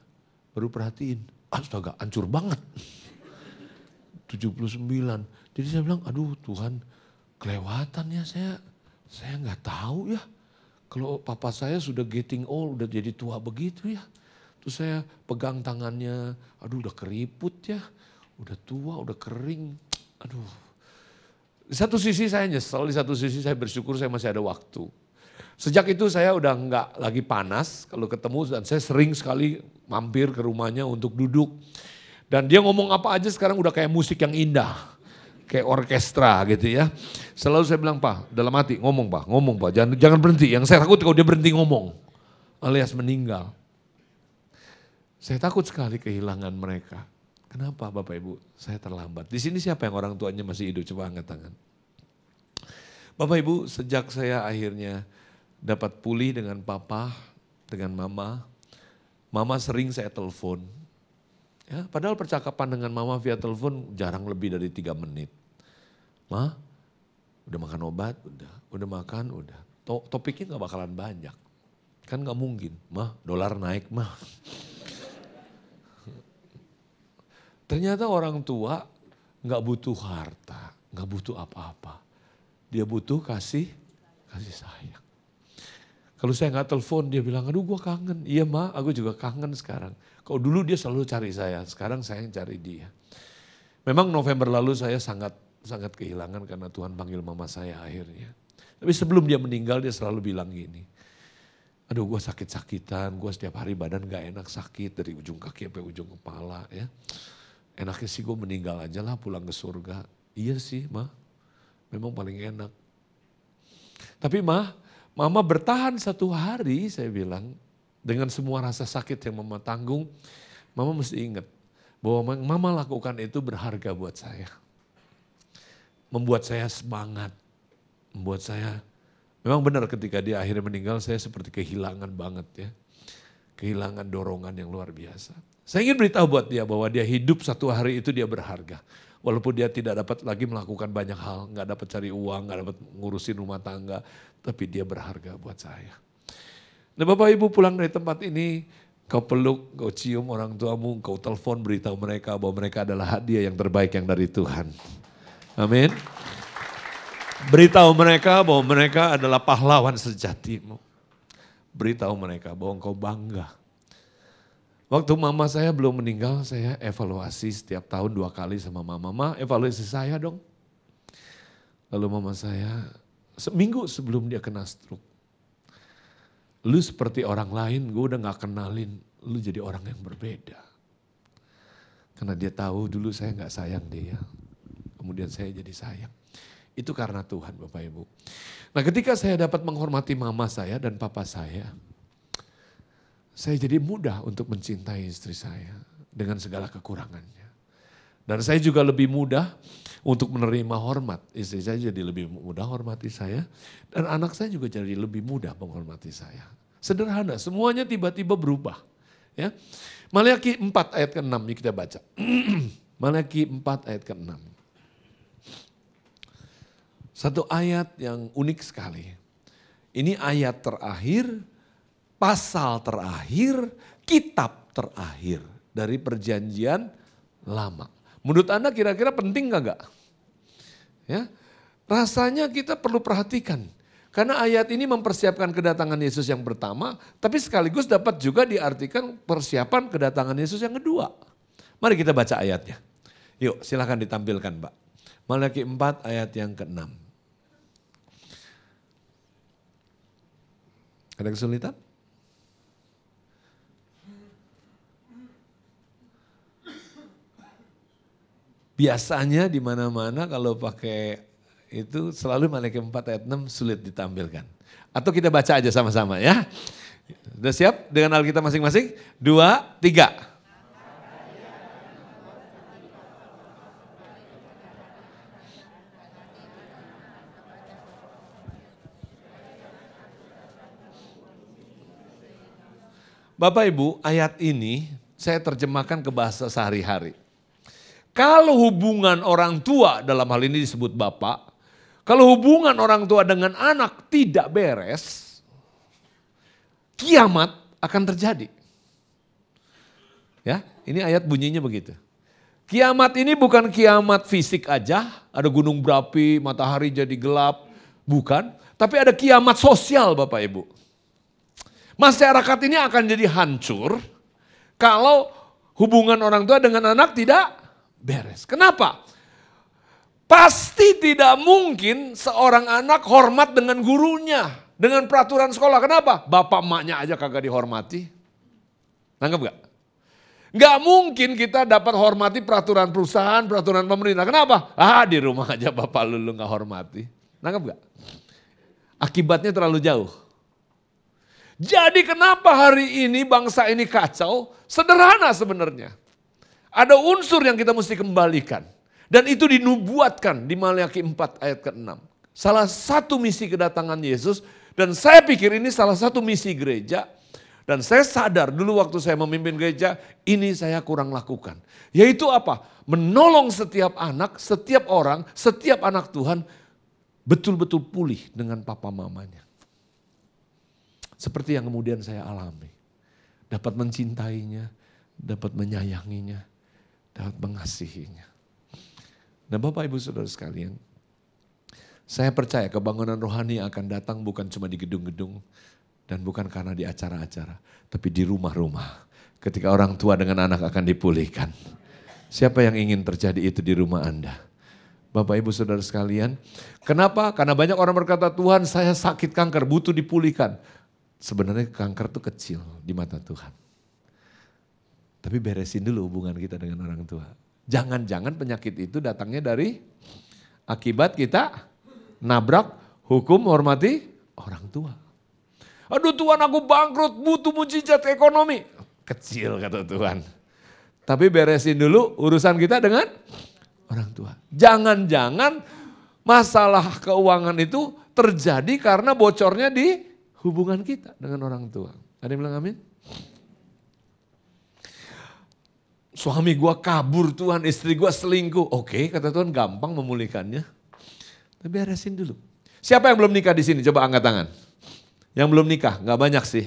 baru perhatiin, astaga hancur banget. 79. Jadi saya bilang, aduh Tuhan kelewatan ya saya gak tahu ya. Kalau papa saya sudah getting old, udah jadi tua begitu ya. Terus saya pegang tangannya, aduh udah keriput ya. Udah tua, udah kering, aduh. Di satu sisi saya nyesel, di satu sisi saya bersyukur saya masih ada waktu. Sejak itu saya udah nggak lagi panas kalau ketemu dan saya sering sekali mampir ke rumahnya untuk duduk. Dan dia ngomong apa aja sekarang udah kayak musik yang indah. Kayak orkestra gitu ya. Selalu saya bilang Pak, dalam hati ngomong Pak, jangan berhenti. Yang saya takut kalau dia berhenti ngomong alias meninggal. Saya takut sekali kehilangan mereka. Kenapa Bapak Ibu? Saya terlambat. Di sini siapa yang orang tuanya masih hidup? Coba angkat tangan. Bapak Ibu, sejak saya akhirnya dapat pulih dengan papa, dengan mama. Mama sering saya telepon. Ya, padahal percakapan dengan mama via telepon jarang lebih dari 3 menit. Ma, udah makan obat? Udah makan? Udah. Topiknya gak bakalan banyak. Kan gak mungkin. Ma, dolar naik mah. Ternyata orang tua gak butuh harta, gak butuh apa-apa. Dia butuh kasih sayang. Kalau saya gak telepon dia bilang, aduh gue kangen. Iya Ma, aku juga kangen sekarang. Kalau dulu dia selalu cari saya, sekarang saya yang cari dia. Memang November lalu saya sangat kehilangan karena Tuhan panggil mama saya akhirnya. Tapi sebelum dia meninggal dia selalu bilang gini, aduh gue sakit-sakitan, gue setiap hari badan gak enak sakit dari ujung kaki sampai ujung kepala ya. Enaknya sih gue meninggal aja lah pulang ke surga. Iya sih Ma, memang paling enak. Tapi Mama bertahan 1 hari saya bilang. Dengan semua rasa sakit yang Mama tanggung. Mama mesti ingat bahwa mama lakukan itu berharga buat saya. Membuat saya semangat, membuat saya, memang benar ketika dia akhirnya meninggal saya seperti kehilangan banget ya. Kehilangan dorongan yang luar biasa. Saya ingin beritahu buat dia bahwa dia hidup satu hari itu dia berharga. Walaupun dia tidak dapat lagi melakukan banyak hal, nggak dapat cari uang, nggak dapat ngurusin rumah tangga, tapi dia berharga buat saya. Nah Bapak Ibu pulang dari tempat ini, kau peluk, kau cium orang tuamu, kau telepon beritahu mereka bahwa mereka adalah hadiah yang terbaik yang dari Tuhan. Amin. Beritahu mereka bahwa mereka adalah pahlawan sejatimu. Beritahu mereka bahwa engkau bangga. Waktu mama saya belum meninggal, saya evaluasi setiap tahun 2 kali sama mama. Mama evaluasi saya dong. Lalu mama saya, seminggu sebelum dia kena stroke. Lu seperti orang lain, gue udah gak kenalin. Lu jadi orang yang berbeda. Karena dia tahu dulu saya gak sayang dia. Kemudian saya jadi sayang. Itu karena Tuhan Bapak Ibu. Nah ketika saya dapat menghormati mama saya dan papa saya jadi mudah untuk mencintai istri saya dengan segala kekurangannya. Dan saya juga lebih mudah untuk menerima hormat. Istri saya jadi lebih mudah hormati saya. Dan anak saya juga jadi lebih mudah menghormati saya. Sederhana, semuanya tiba-tiba berubah. Ya. Maleakhi 4 ayat ke-6 ini kita baca. Maleakhi 4 ayat ke-6. Satu ayat yang unik sekali. Ini ayat terakhir, pasal terakhir, kitab terakhir dari perjanjian lama. Menurut Anda kira-kira penting gak? Ya, rasanya kita perlu perhatikan. Karena ayat ini mempersiapkan kedatangan Yesus yang pertama, tapi sekaligus dapat juga diartikan persiapan kedatangan Yesus yang kedua. Mari kita baca ayatnya. Yuk silahkan ditampilkan Pak. Maleakhi 4 ayat yang ke-6. Ada kesulitan? Biasanya di mana-mana kalau pakai itu selalu Maleakhi 4 ayat 6 sulit ditampilkan. Atau kita baca aja sama-sama ya. Sudah siap dengan Alkitab masing-masing? 2, 3. Bapak Ibu, ayat ini saya terjemahkan ke bahasa sehari-hari. Kalau hubungan orang tua, dalam hal ini disebut bapak, kalau hubungan orang tua dengan anak tidak beres, kiamat akan terjadi. Ya, ini ayat bunyinya begitu. Kiamat ini bukan kiamat fisik aja, ada gunung berapi, matahari jadi gelap, bukan. Tapi ada kiamat sosial Bapak Ibu. Masyarakat ini akan jadi hancur kalau hubungan orang tua dengan anak tidak beres. Kenapa? Pasti tidak mungkin seorang anak hormat dengan gurunya, dengan peraturan sekolah. Kenapa? Bapak emaknya aja kagak dihormati. Nangkep gak? Gak mungkin kita dapat hormati peraturan perusahaan, peraturan pemerintah. Kenapa? Di rumah aja bapak lu gak hormati. Nangkep gak? Akibatnya terlalu jauh. Jadi kenapa hari ini bangsa ini kacau? Sederhana sebenarnya. Ada unsur yang kita mesti kembalikan. Dan itu dinubuatkan di Maleakhi 4 ayat ke-6. Salah satu misi kedatangan Yesus. Dan saya pikir ini salah satu misi gereja. Dan saya sadar dulu waktu saya memimpin gereja, ini saya kurang lakukan. Yaitu apa? Menolong setiap anak, setiap orang, setiap anak Tuhan betul-betul pulih dengan papa mamanya. Seperti yang kemudian saya alami. Dapat mencintainya, dapat menyayanginya, dapat mengasihinya. Nah Bapak Ibu Saudara sekalian, saya percaya kebangunan rohani akan datang bukan cuma di gedung-gedung dan bukan karena di acara-acara, tapi di rumah-rumah. Ketika orang tua dengan anak akan dipulihkan. Siapa yang ingin terjadi itu di rumah Anda? Bapak Ibu Saudara sekalian, kenapa? Karena banyak orang berkata, Tuhan saya sakit kanker, butuh dipulihkan. Sebenarnya kanker itu kecil di mata Tuhan. Tapi beresin dulu hubungan kita dengan orang tua. Jangan-jangan penyakit itu datangnya dari akibat kita nabrak hukum hormati orang tua. Aduh Tuhan aku bangkrut, butuh mujizat ekonomi. Kecil kata Tuhan. Tapi beresin dulu urusan kita dengan orang tua. Jangan-jangan masalah keuangan itu terjadi karena bocornya di hubungan kita dengan orang tua. Ada yang bilang amin? Suami gua kabur Tuhan, istri gua selingkuh. Oke, kata Tuhan gampang memulihkannya. Tapi beresin dulu. Siapa yang belum nikah di sini? Coba angkat tangan. Yang belum nikah, gak banyak sih.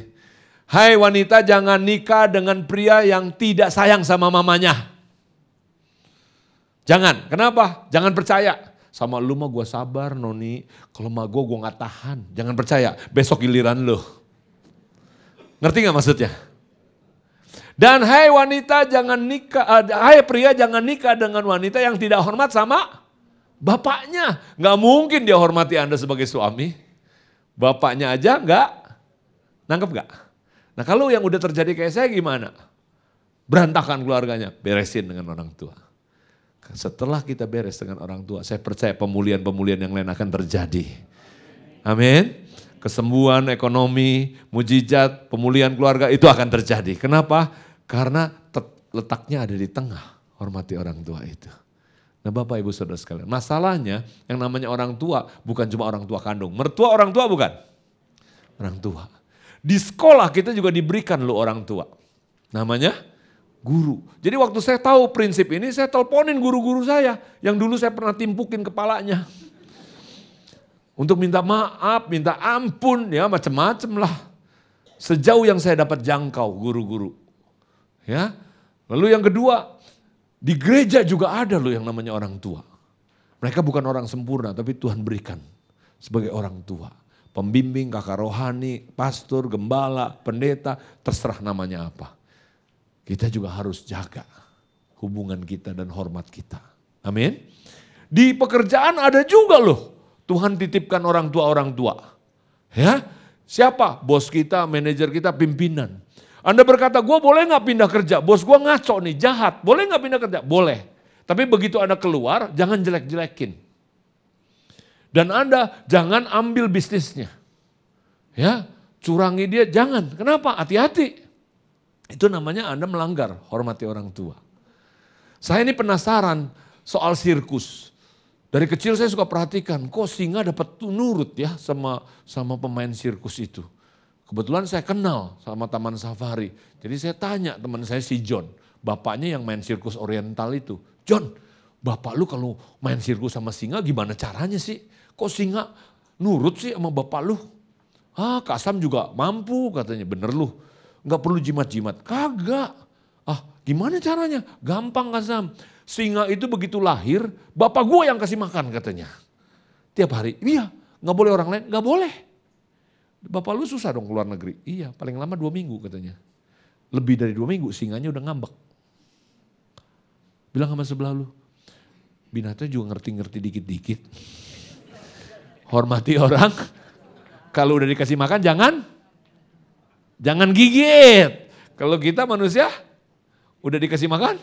Hai wanita, jangan nikah dengan pria yang tidak sayang sama mamanya. Jangan, kenapa? Jangan percaya. Sama lu mah gue sabar Noni, kalau sama gue gak tahan. Jangan percaya, besok giliran lu. Ngerti gak maksudnya? Dan hai wanita jangan nikah, hai pria jangan nikah dengan wanita yang tidak hormat sama bapaknya. Gak mungkin dia hormati Anda sebagai suami. Bapaknya aja gak, nangkep gak? Nah kalau yang udah terjadi kayak saya gimana? Berantakan keluarganya, beresin dengan orang tua. Setelah kita beres dengan orang tua, saya percaya pemulihan-pemulihan yang lain akan terjadi. Amin. Kesembuhan ekonomi, mujizat, pemulihan keluarga itu akan terjadi. Kenapa? Karena letaknya ada di tengah, hormati orang tua itu. Nah Bapak Ibu Saudara sekalian, masalahnya yang namanya orang tua bukan cuma orang tua kandung. Mertua orang tua bukan? Orang tua. Di sekolah kita juga diberikan loh orang tua. Namanya guru. Jadi waktu saya tahu prinsip ini, saya teleponin guru-guru saya. Yang dulu saya pernah timpukin kepalanya. Untuk minta maaf, minta ampun, ya macam-macam lah. Sejauh yang saya dapat jangkau guru-guru. Ya. Lalu yang kedua, di gereja juga ada loh yang namanya orang tua. Mereka bukan orang sempurna, tapi Tuhan berikan sebagai orang tua. Pembimbing, kakak rohani, pastor, gembala, pendeta, terserah namanya apa. Kita juga harus jaga hubungan kita dan hormat kita. Amin. Di pekerjaan ada juga loh. Tuhan titipkan orang tua. Ya, siapa? Bos kita, manajer kita, pimpinan. Anda berkata, gue boleh gak pindah kerja? Bos gue ngaco nih, jahat. Boleh gak pindah kerja? Boleh. Tapi begitu Anda keluar, jangan jelek-jelekin. Dan Anda jangan ambil bisnisnya. Ya, curangi dia, jangan. Kenapa? Hati-hati. Itu namanya Anda melanggar, hormati orang tua. Saya ini penasaran soal sirkus. Dari kecil saya suka perhatikan, kok singa dapat nurut ya sama pemain sirkus itu. Kebetulan saya kenal sama Taman Safari. Jadi saya tanya teman saya si John, bapaknya yang main sirkus oriental itu. John, bapak lu kalau main sirkus sama singa gimana caranya sih? Kok singa nurut sih sama bapak lu? Ah, Kak Sam juga mampu katanya, bener lu. Gak perlu jimat-jimat. Kagak. Ah, gimana caranya? Gampang Kak Sam. Singa itu begitu lahir, bapak gue yang kasih makan katanya. Tiap hari, iya. Gak boleh orang lain, gak boleh. Bapak lu susah dong keluar negeri. Iya, paling lama 2 minggu katanya. Lebih dari 2 minggu, singanya udah ngambek. Bilang sama sebelah lu, binatang juga ngerti-ngerti dikit-dikit. Hormati orang, kalau udah dikasih makan jangan gigit. Kalau kita manusia udah dikasih makan,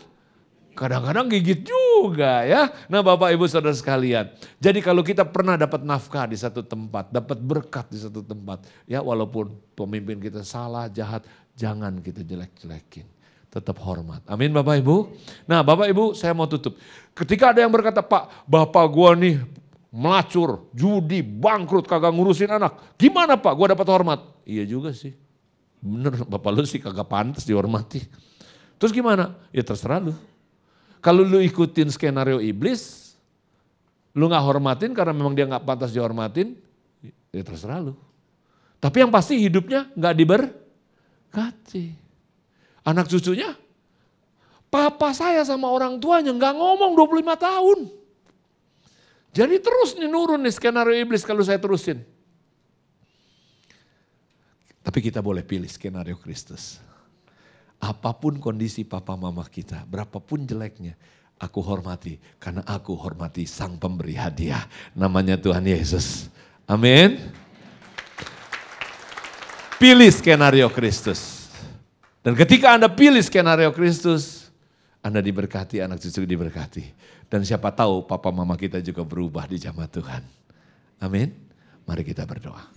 kadang-kadang gigit juga ya. Nah Bapak Ibu Saudara sekalian, jadi kalau kita pernah dapat nafkah di satu tempat, dapat berkat di satu tempat, ya walaupun pemimpin kita salah, jahat, jangan kita jelek-jelekin. Tetap hormat. Amin Bapak Ibu. Nah Bapak Ibu saya mau tutup. Ketika ada yang berkata, Pak bapak gua nih melacur, judi, bangkrut, kagak ngurusin anak. Gimana Pak gua dapat hormat? Iya juga sih. Bener bapak lu sih kagak pantas dihormati. Terus gimana? Ya terserah lu. Kalau lu ikutin skenario iblis, lu gak hormatin karena memang dia gak pantas dihormatin, ya terserah lu. Tapi yang pasti hidupnya gak diberkati. Anak cucunya, papa saya sama orang tuanya gak ngomong 25 tahun. Jadi terus nih nurun nih skenario iblis kalau saya terusin. Tapi kita boleh pilih skenario Kristus. Apapun kondisi papa mama kita, berapapun jeleknya, aku hormati. Karena aku hormati sang pemberi hadiah. Namanya Tuhan Yesus. Amin. Pilih skenario Kristus. Dan ketika Anda pilih skenario Kristus, Anda diberkati, anak cucu diberkati. Dan siapa tahu papa mama kita juga berubah di zaman Tuhan. Amin. Mari kita berdoa.